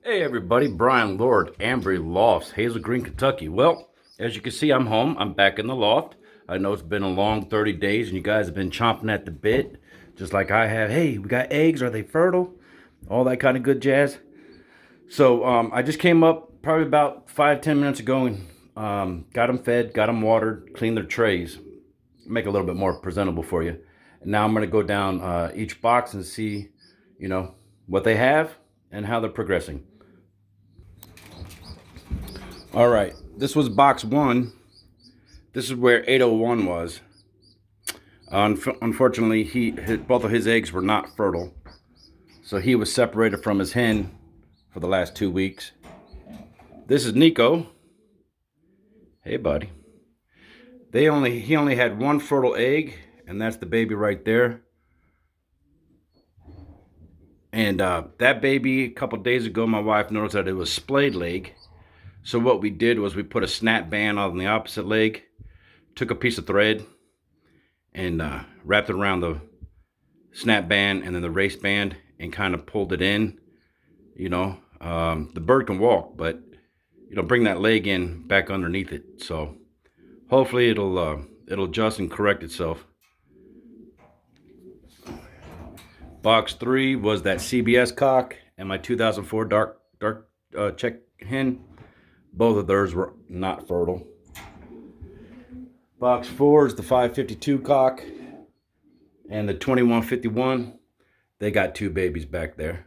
Hey everybody, Brian Lord, Ambry Lofts, Hazel Green, Kentucky. Well, as you can see, I'm home. I'm back in the loft. I know it's been a long 30 days and you guys have been chomping at the bit, just like I have. Hey, we got eggs. Are they fertile? All that kind of good jazz. So I just came up probably about 5-10 minutes ago and got them fed, got them watered, cleaned their trays, make it a little bit more presentable for you. And now I'm going to go down each box and see, what they have and how they're progressing. All right, this was box one. This is where 801 was. Unfortunately, both of his eggs were not fertile, so he was separated from his hen for the last 2 weeks. This is Nico. Hey, buddy. He only had one fertile egg, and that's the baby right there. And that baby, a couple days ago, my wife noticed that it was splayed leg. So what we did was we put a snap band on the opposite leg, took a piece of thread, and wrapped it around the snap band and then the race band and kind of pulled it in. The bird can walk, but bring that leg in back underneath it. So hopefully it'll adjust and correct itself. Box three was that CBS cock and my 2004 dark check hen. Both of theirs were not fertile. Box four is the 552 cock and the 2151. They got two babies back there.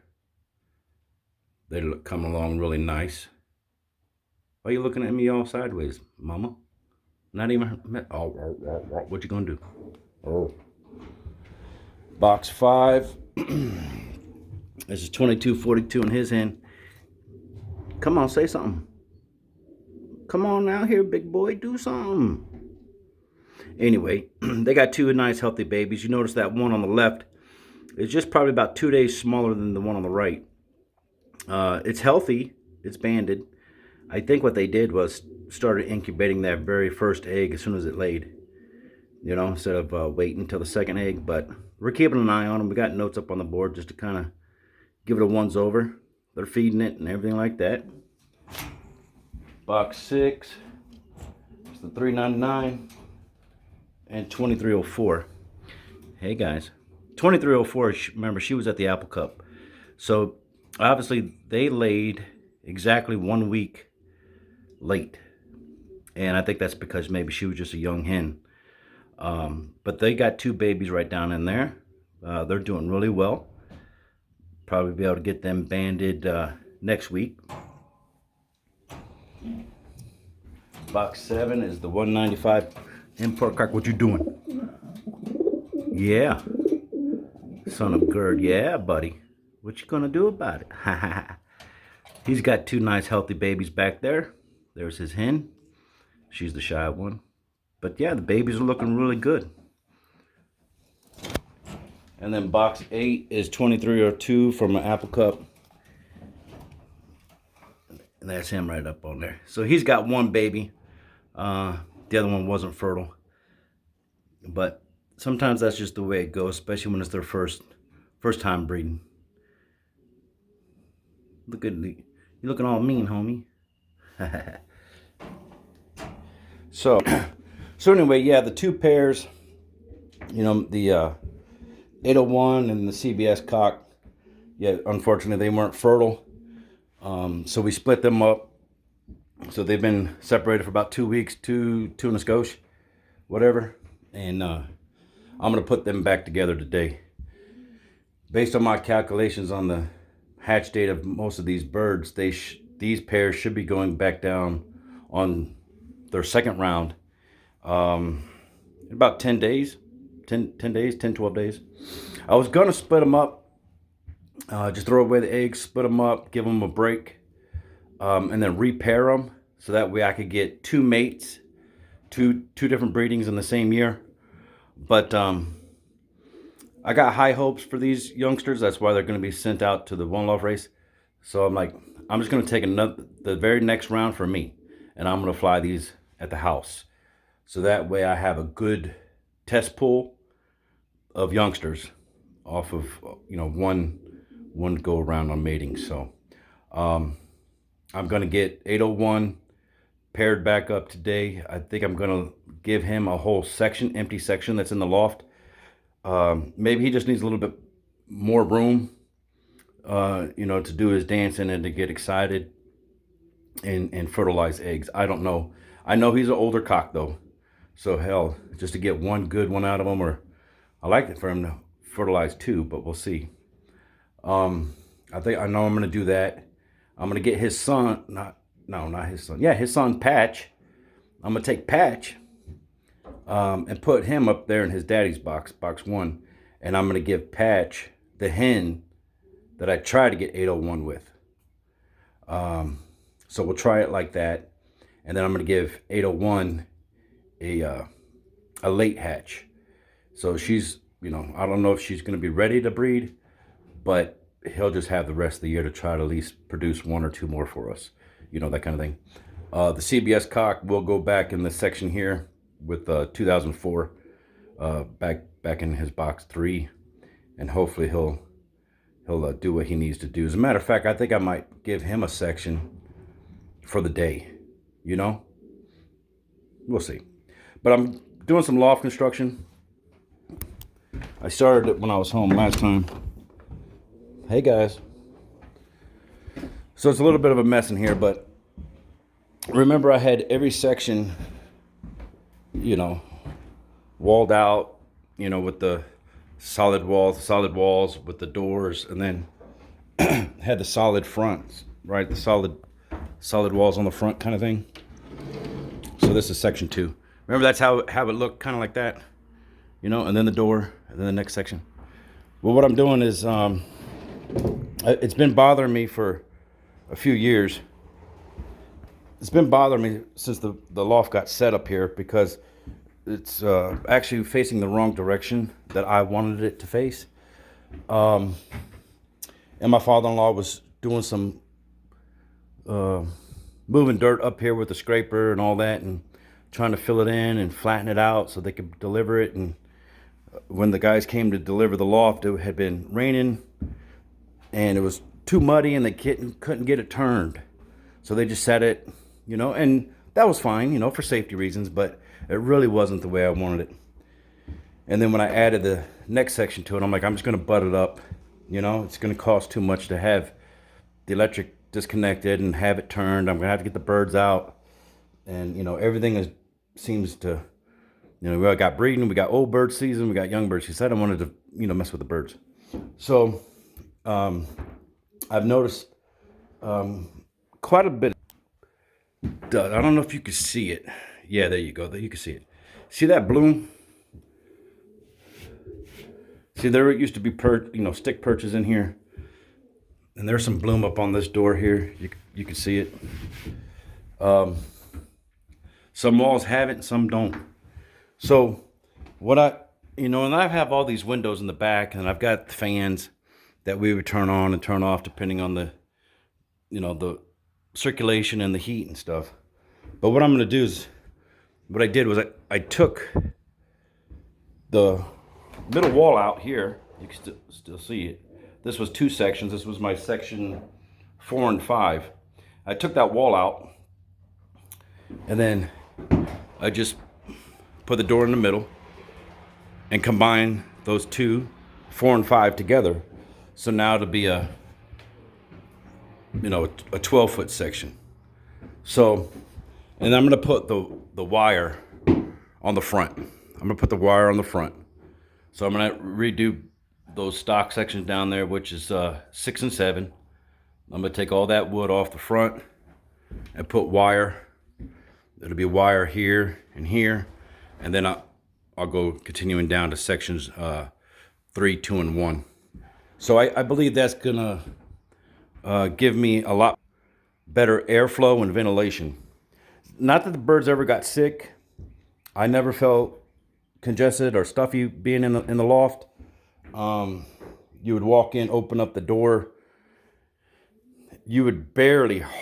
They look coming along really nice. Why are you looking at me all sideways, mama? Not even. Oh, what you gonna do? Oh. Box five. This is 2242 in his hand. Come on, say something. Come on out here, big boy. Do something. Anyway, they got two nice healthy babies. You notice that one on the left is just probably about 2 days smaller than the one on the right. It's healthy. It's banded. I think what they did was started incubating that very first egg as soon as it laid. Instead of waiting until the second egg. But we're keeping an eye on them. We got notes up on the board just to kind of give it a once over. They're feeding it and everything like that. Box six. It's the 399 and 2304. Hey guys, 2304. Remember, she was at the Apple Cup. So obviously they laid exactly 1 week late, and I think that's because maybe she was just a young hen. But they got two babies right down in there. They're doing really well. Probably be able to get them banded next week. Box seven is the 195 import cock. What you doing? Yeah, son of Gerd. Yeah, buddy. What you gonna do about it? He's got two nice healthy babies back there. There's his hen. She's the shy one. But yeah, the babies are looking really good. And then box eight is 2302 from an Apple Cup. And that's him right up on there. So he's got one baby. The other one wasn't fertile. But sometimes that's just the way it goes, especially when it's their first time breeding. Look at you looking all mean, homie. So anyway, yeah, the two pairs, the 801 and the CBS cock, yeah, unfortunately they weren't fertile. So we split them up. So they've been separated for about 2 weeks, two in a skosh, whatever. And I'm going to put them back together today. Based on my calculations on the hatch date of most of these birds, these pairs should be going back down on their second round in about 10 days, 12 days. I was going to split them up, just throw away the eggs, split them up, give them a break, and then repair them so that way I could get two mates, two different breedings in the same year. But I got high hopes for these youngsters. That's why they're going to be sent out to the One Love race. So I'm like, I'm just going to take the very next round for me, and I'm going to fly these at the house. So that way I have a good test pool of youngsters off of one go around on mating. So I'm going to get 801 paired back up today. I think I'm going to give him a whole section, empty section that's in the loft. Maybe he just needs a little bit more room, to do his dancing and to get excited and fertilize eggs. I don't know. I know he's an older cock though. So hell, just to get one good one out of him, or I like it for him to fertilize two, but we'll see. I know I'm going to do that. I'm going to get his son, not his son. Yeah, his son Patch. I'm going to take Patch and put him up there in his daddy's box 1. And I'm going to give Patch the hen that I tried to get 801 with. So we'll try it like that. And then I'm going to give 801 a late hatch. So she's, I don't know if she's going to be ready to breed, but he'll just have the rest of the year to try to at least produce 1 or 2 more for us. That kind of thing. The CBS cock will go back in the section here with 2004 back in his box 3, and hopefully he'll do what he needs to do. As a matter of fact, I think I might give him a section for the day. We'll see. But I'm doing some loft construction. I started it when I was home last time. Hey guys. So it's a little bit of a mess in here, but remember I had every section, walled out, with the solid walls with the doors, and then had the solid fronts, right? The solid walls on the front kind of thing. So this is section 2. Remember that's how it looked, kind of like that, and then the door, and then the next section. Well, what I'm doing is, it's been bothering me for a few years. It's been bothering me since the loft got set up here, because it's actually facing the wrong direction that I wanted it to face. And my father-in-law was doing some moving dirt up here with the scraper and all that, and trying to fill it in and flatten it out so they could deliver it. And when the guys came to deliver the loft, it had been raining and it was too muddy, and they couldn't get it turned. So they just set it, and that was fine, for safety reasons, but it really wasn't the way I wanted it. And then when I added the next section to it, I'm like, I'm just going to butt it up. It's going to cost too much to have the electric disconnected and have it turned. I'm going to have to get the birds out. And, everything seems to, we got breeding, we got old bird season, we got young bird season. I don't want to, mess with the birds. So, I've noticed quite a bit of dud. I don't know if you can see it. Yeah, there you go. There you can see it. See that bloom? See, there used to be stick perches in here, and there's some bloom up on this door here. You can see it. Some walls have it, some don't. So what and I have all these windows in the back, and I've got fans that we would turn on and turn off depending on the circulation and the heat and stuff. But what I'm going to do is, what I did was I took the middle wall out here. You can still see it. This was 2 sections. This was my section 4 and 5. I took that wall out, and then I just put the door in the middle and combine those 2, 4 and 5 together. So now it'll be a 12-foot section. So, and I'm going to put the wire on the front. I'm going to put the wire on the front. So I'm going to redo those stock sections down there, which is 6 and 7. I'm going to take all that wood off the front and put wire. It'll be wire here and here. And then I'll go continuing down to sections 3, 2, and 1. So I believe that's going to give me a lot better airflow and ventilation. Not that the birds ever got sick. I never felt congested or stuffy being in the loft. You would walk in, open up the door. You would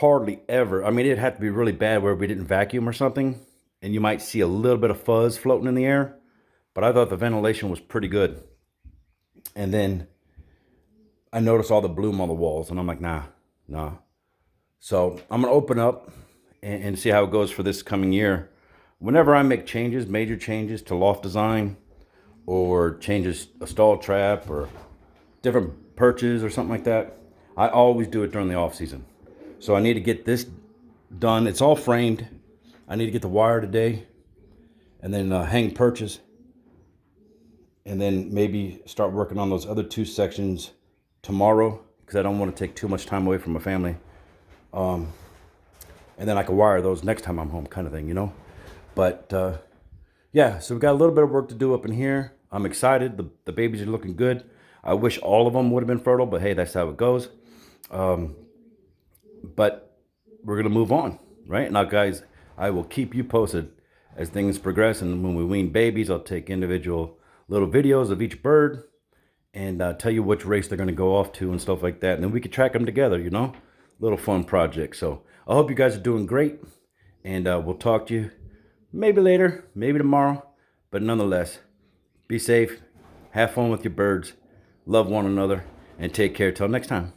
hardly ever, it'd have to be really bad where we didn't vacuum or something, and you might see a little bit of fuzz floating in the air. But I thought the ventilation was pretty good. And then I noticed all the bloom on the walls, and I'm like, nah. So I'm going to open up and see how it goes for this coming year. Whenever I make changes, major changes to loft design, or changes a stall trap or different perches or something like that, I always do it during the off season. So I need to get this done. It's all framed. I need to get the wire today, and then hang perches, and then maybe start working on those other 2 sections tomorrow, because I don't want to take too much time away from my family. And then I can wire those next time I'm home, kind of thing, you know. But yeah, so we got a little bit of work to do up in here. I'm excited. The babies are looking good. I wish all of them would have been fertile, but hey, that's how it goes. But we're gonna move on, right? Now, guys, I will keep you posted as things progress, and when we wean babies, I'll take individual little videos of each bird and tell you which race they're gonna go off to and stuff like that, and then we could track them together, you know. Little fun project. So I hope you guys are doing great, and we'll talk to you maybe later, maybe tomorrow, but nonetheless, be safe, have fun with your birds, love one another, and take care till next time.